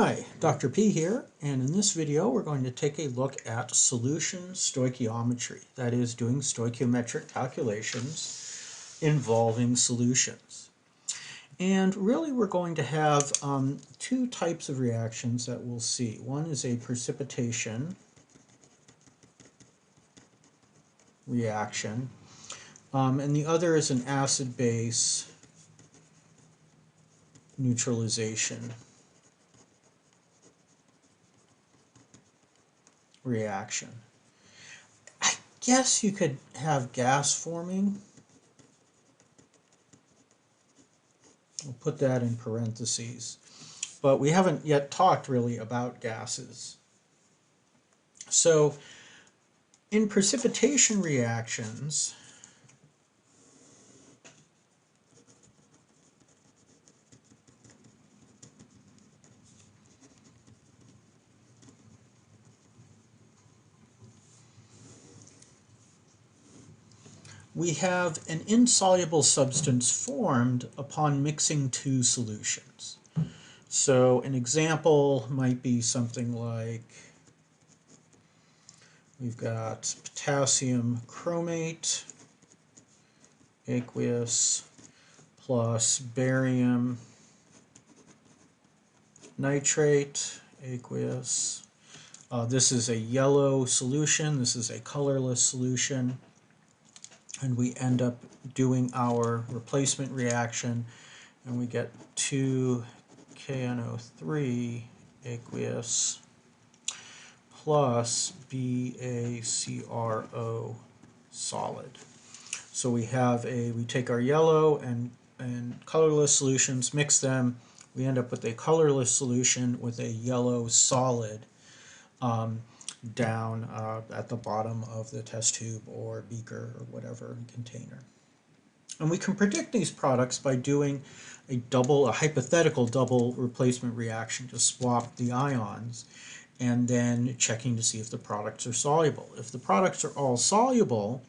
Hi, Dr. P here, and in this video we're going to take a look at solution stoichiometry, that is, doing stoichiometric calculations involving solutions. And really we're going to have two types of reactions that we'll see. One is a precipitation reaction, and the other is an acid-base neutralization reaction. I guess you could have gas forming. We'll put that in parentheses. But we haven't yet talked really about gases. So in precipitation reactions, we have an insoluble substance formed upon mixing two solutions. So an example might be something like we've got potassium chromate aqueous plus barium nitrate aqueous. This is a yellow solution, this is a colorless solution, and we end up doing our replacement reaction and we get 2KNO3 aqueous plus BaCrO solid. So we take our yellow and colorless solutions, mix them, we end up with a colorless solution with a yellow solid down at the bottom of the test tube or beaker or whatever container. And we can predict these products by doing a hypothetical double replacement reaction to swap the ions and then checking to see if the products are soluble. If the products are all soluble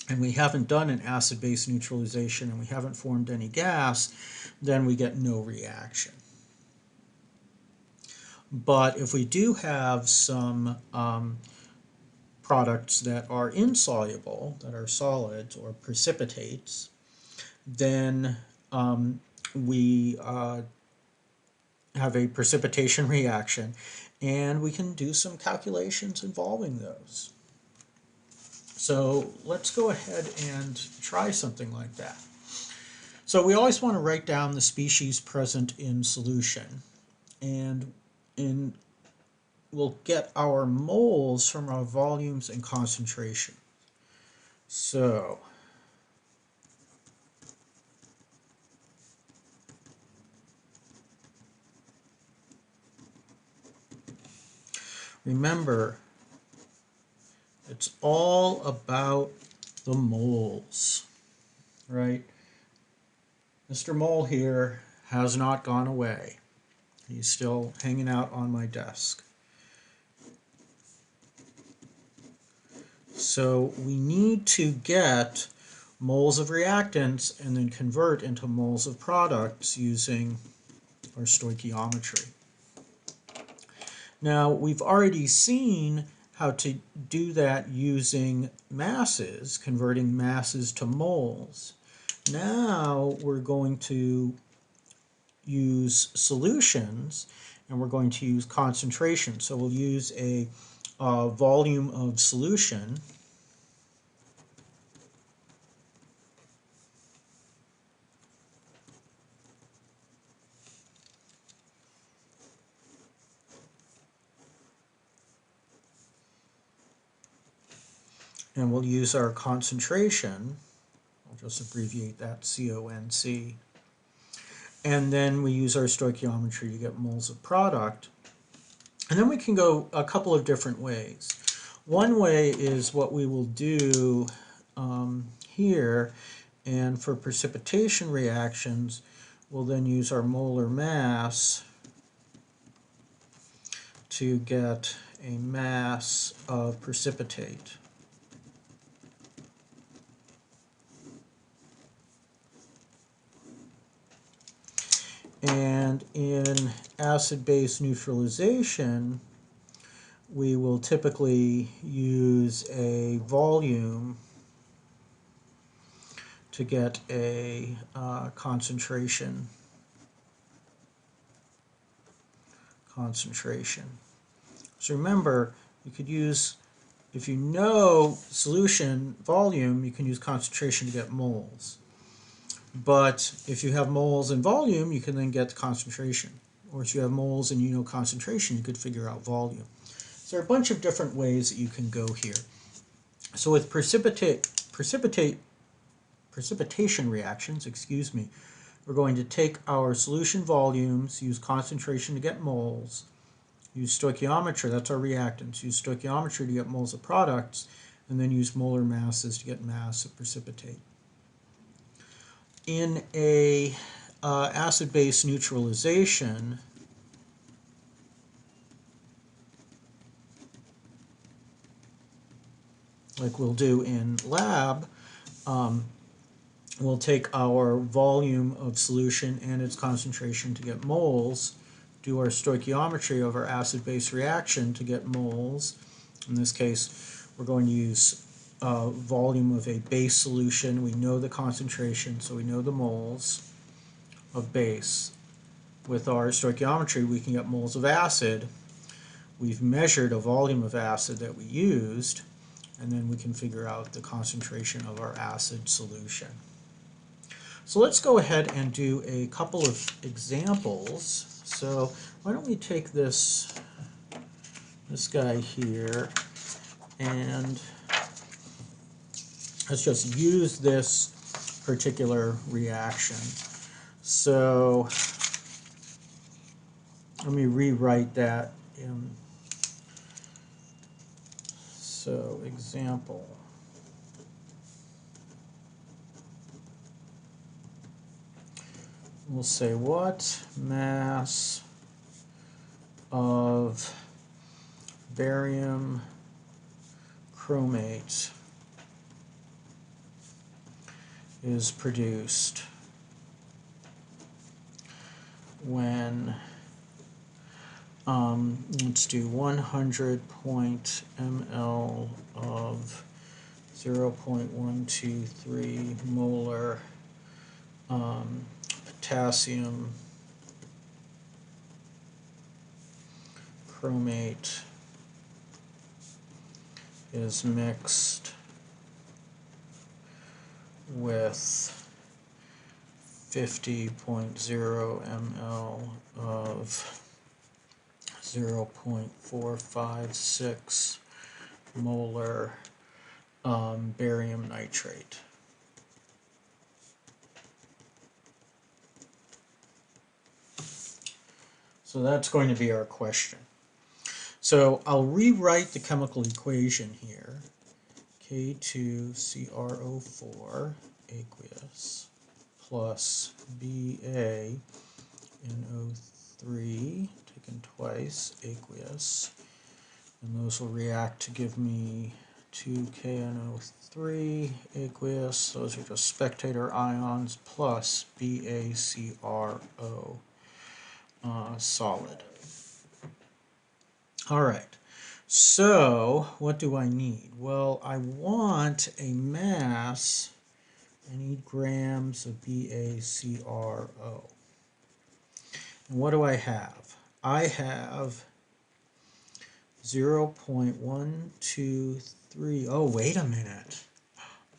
and we haven't done an acid-base neutralization and we haven't formed any gas, then we get no reaction. But if we do have some products that are insoluble, that are solids or precipitates, then we have a precipitation reaction, and we can do some calculations involving those. So let's go ahead and try something like that. So we always want to write down the species present in solution, and we'll get our moles from our volumes and concentration. So remember, it's all about the moles, right? Mr. Mole here has not gone away. He's still hanging out on my desk. So we need to get moles of reactants and then convert into moles of products using our stoichiometry. Now, we've already seen how to do that using masses, converting masses to moles. Now we're going to use solutions, and we're going to use concentration. So we'll use a volume of solution, and we'll use our concentration. I'll just abbreviate that CONC. And then we use our stoichiometry to get moles of product. And then we can go a couple of different ways. One way is what we will do here, and for precipitation reactions, we'll then use our molar mass to get a mass of precipitate. And in acid-base neutralization, we will typically use a volume to get a concentration. So remember, you could use, if you know solution volume, you can use concentration to get moles. But if you have moles and volume, you can then get the concentration. Or if you have moles and you know concentration, you could figure out volume. So there are a bunch of different ways that you can go here. So with precipitation reactions, we're going to take our solution volumes, use concentration to get moles, use stoichiometry, that's our reactants, use stoichiometry to get moles of products, and then use molar masses to get mass of precipitate. In a acid-base neutralization, like we'll do in lab, we'll take our volume of solution and its concentration to get moles, do our stoichiometry of our acid-base reaction to get moles. In this case, we're going to use volume of a base solution. We know the concentration, so we know the moles of base. With our stoichiometry, we can get moles of acid. We've measured a volume of acid that we used, and then we can figure out the concentration of our acid solution. So let's go ahead and do a couple of examples. So why don't we take this guy here, and let's just use this particular reaction. So let me rewrite that in, so example. We'll say what mass of barium chromate is produced when let's do 100 ml of 0.123 molar potassium chromate is mixed with 50.0 ml of 0.456 molar barium nitrate. So that's going to be our question. So I'll rewrite the chemical equation here. K2CrO4 aqueous plus BaNO3 taken twice aqueous, and those will react to give me 2KNO3 aqueous. Those are just spectator ions plus BaCrO solid. All right, so what do I need? Well, I want a mass. I need grams of BaCrO. And what do I have? I have 0.123. Oh, wait a minute.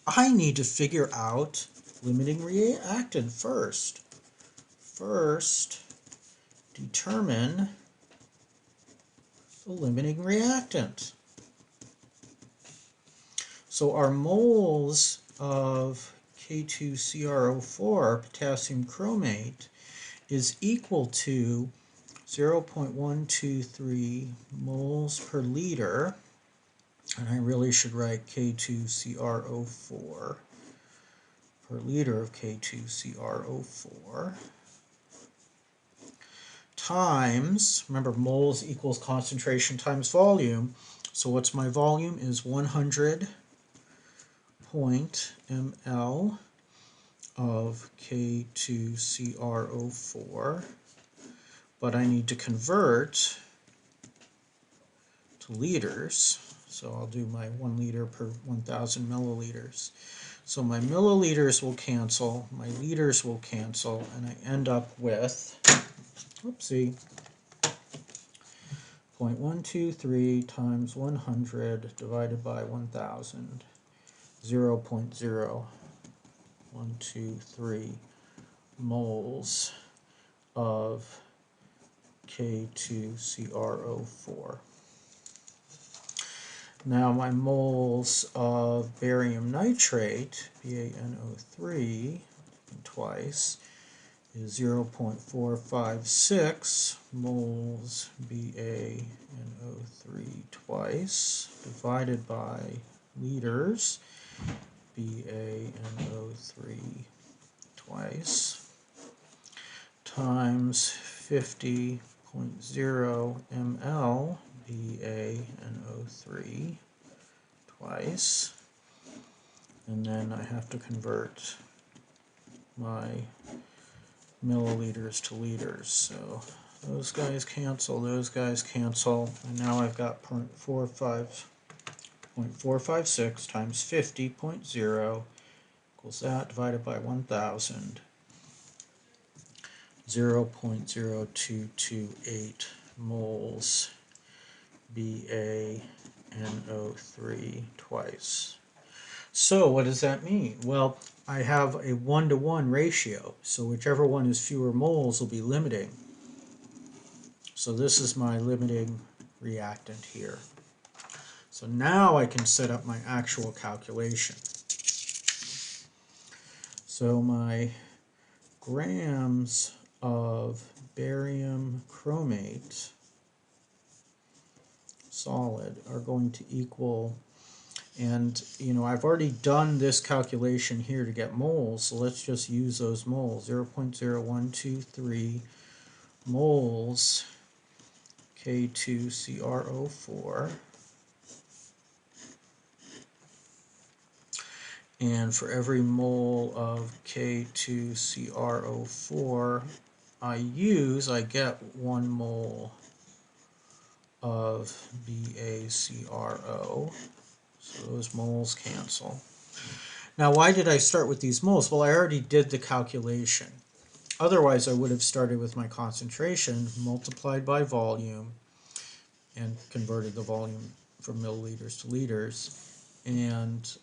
I need to figure out limiting reactant first. First, determine the limiting reactant. So our moles of K2CrO4, potassium chromate, is equal to 0.123 moles per liter, and I really should write K2CrO4 per liter of K2CrO4, times, remember moles equals concentration times volume, so what's my volume is 100 ml of K2CrO4, but I need to convert to liters, so I'll do my 1 liter per 1,000 milliliters. So my milliliters will cancel, my liters will cancel, and I end up with, oopsie, 0.123 times 100 divided by 1,000, 0.0123 moles of K2CrO4. Now my moles of barium nitrate, BaNO3, twice, is 0.456 moles BaNO3 twice, divided by liters, BaNO3 twice, times 50.0 ml BaNO3 twice, and then I have to convert my milliliters to liters. So those guys cancel, and now I've got 0.456 times 50.0 equals that divided by 1,000, 0.0228 moles BaNO3 twice. So what does that mean? Well, I have a 1-to-1 ratio, so whichever one is fewer moles will be limiting. So this is my limiting reactant here. So now I can set up my actual calculation. So my grams of barium chromate solid are going to equal, and I've already done this calculation here to get moles, so let's just use those moles. 0.0123 moles K2CrO4, and for every mole of K2CrO4 I get 1 mole of BaCrO. So those moles cancel. Now, why did I start with these moles? Well, I already did the calculation. Otherwise, I would have started with my concentration multiplied by volume and converted the volume from milliliters to liters, and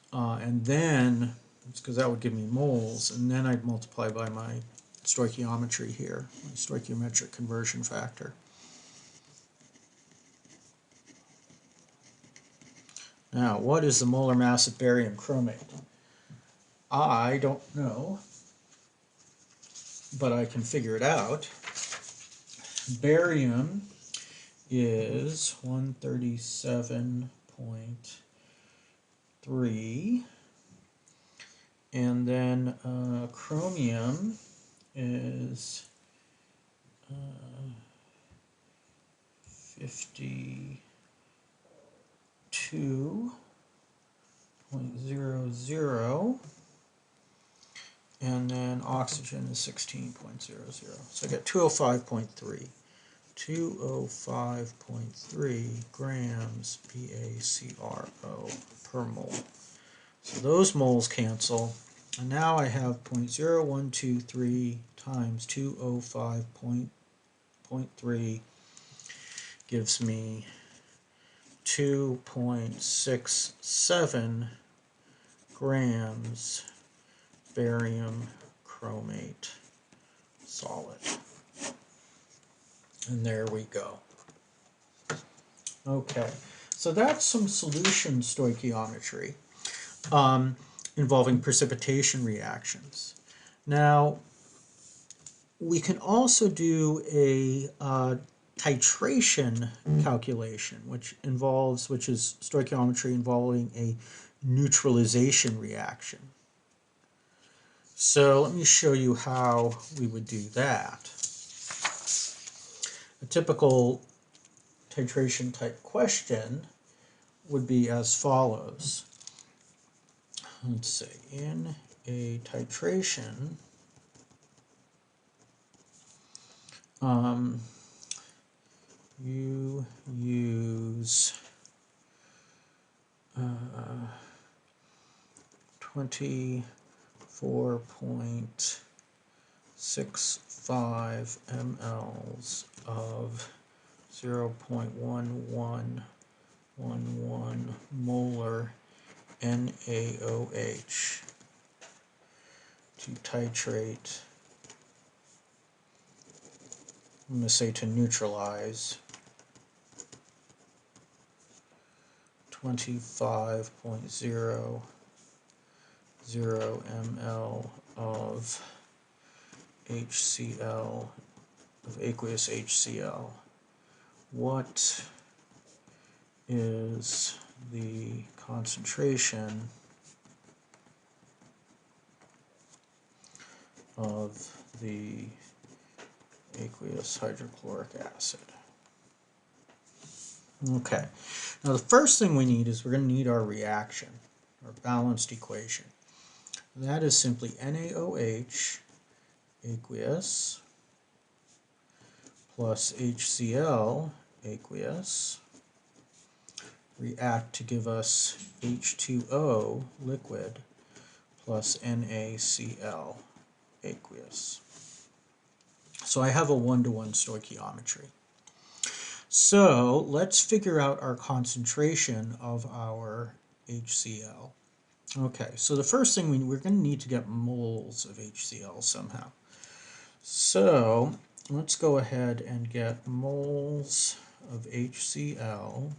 then, because that would give me moles, and then I'd multiply by my stoichiometry here, my stoichiometric conversion factor. Now, what is the molar mass of barium chromate? I don't know, but I can figure it out. Barium is 137.3, and then chromium is 52.00, and then oxygen is 16.00. So I get 205.3. 205.3 grams BaCrO per mole. So those moles cancel, and now I have 0.0123 times 205.3 gives me 2.67 grams barium chromate solid. And there we go. Okay, so that's some solution stoichiometry involving precipitation reactions. Now, we can also do a titration calculation, which is stoichiometry involving a neutralization reaction. So let me show you how we would do that. A typical titration type question would be as follows. Let's say in a titration, you use 24.65 mLs of 0.1111 molar NaOH to titrate, I'm going to say to neutralize 25.00 ml of HCl, of aqueous HCl. What is the concentration of the aqueous hydrochloric acid? Okay, now the first thing we need is we're going to need our reaction, our balanced equation. And that is simply NaOH aqueous plus HCl aqueous react to give us H2O liquid plus NaCl aqueous. So I have a one-to-one stoichiometry. So let's figure out our concentration of our HCl. Okay, so the first thing we're going to need to get moles of HCl somehow. So let's go ahead and get moles of HCl.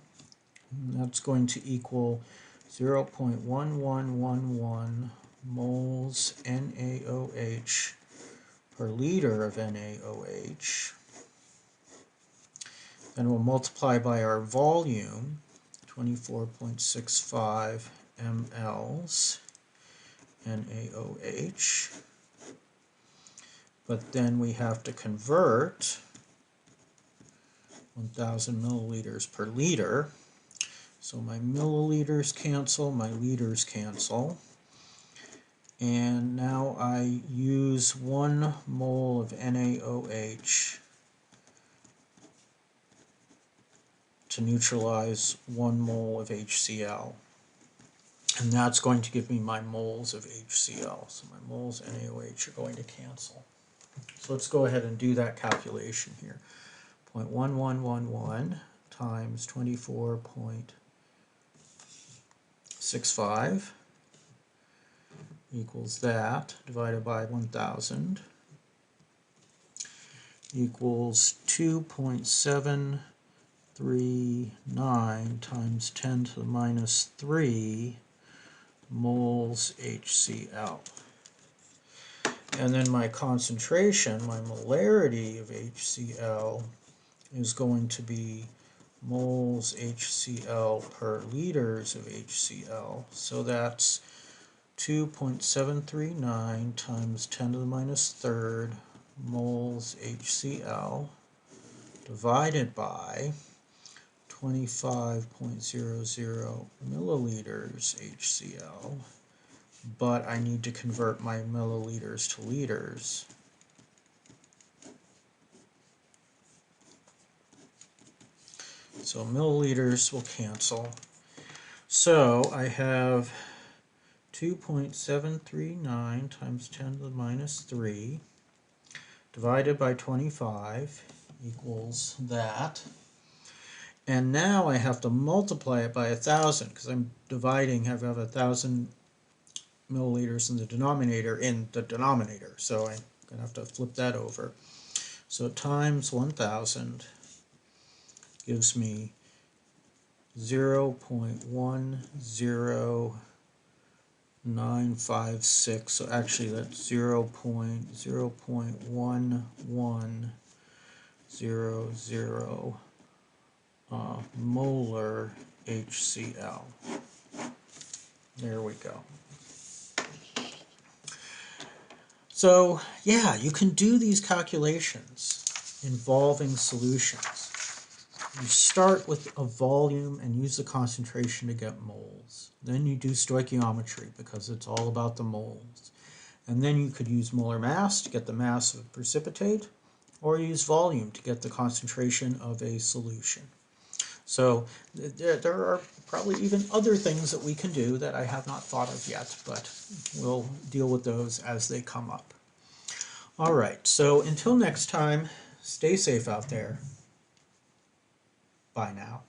And that's going to equal 0.1111 moles NaOH per liter of NaOH. Then we'll multiply by our volume, 24.65 mLs NaOH. But then we have to convert 1,000 milliliters per liter. So my milliliters cancel, my liters cancel. And now I use 1 mole of NaOH to neutralize 1 mole of HCl. And that's going to give me my moles of HCl. So my moles NaOH are going to cancel. So let's go ahead and do that calculation here. 0.1111 times 24.65 equals that, divided by 1,000 equals 2.739 times 10 to the minus 3 moles HCl. And then my concentration, my molarity of HCl is going to be moles HCl per liters of HCl. So that's 2.739 times 10 to the minus third moles HCl divided by 25.00 milliliters HCl. But I need to convert my milliliters to liters. So milliliters will cancel. So I have 2.739 times 10 to the minus 3 divided by 25 equals that. And now I have to multiply it by 1,000 because I'm dividing, I have 1,000 milliliters in the denominator, so I'm going to have to flip that over. So times 1,000 gives me 0.10956, so actually that's 0.1100 molar HCl. There we go. So yeah, you can do these calculations involving solutions. You start with a volume and use the concentration to get moles. Then you do stoichiometry because it's all about the moles. And then you could use molar mass to get the mass of a precipitate, or use volume to get the concentration of a solution. So there are probably even other things that we can do that I have not thought of yet, but we'll deal with those as they come up. All right, so until next time, stay safe out there. Bye now.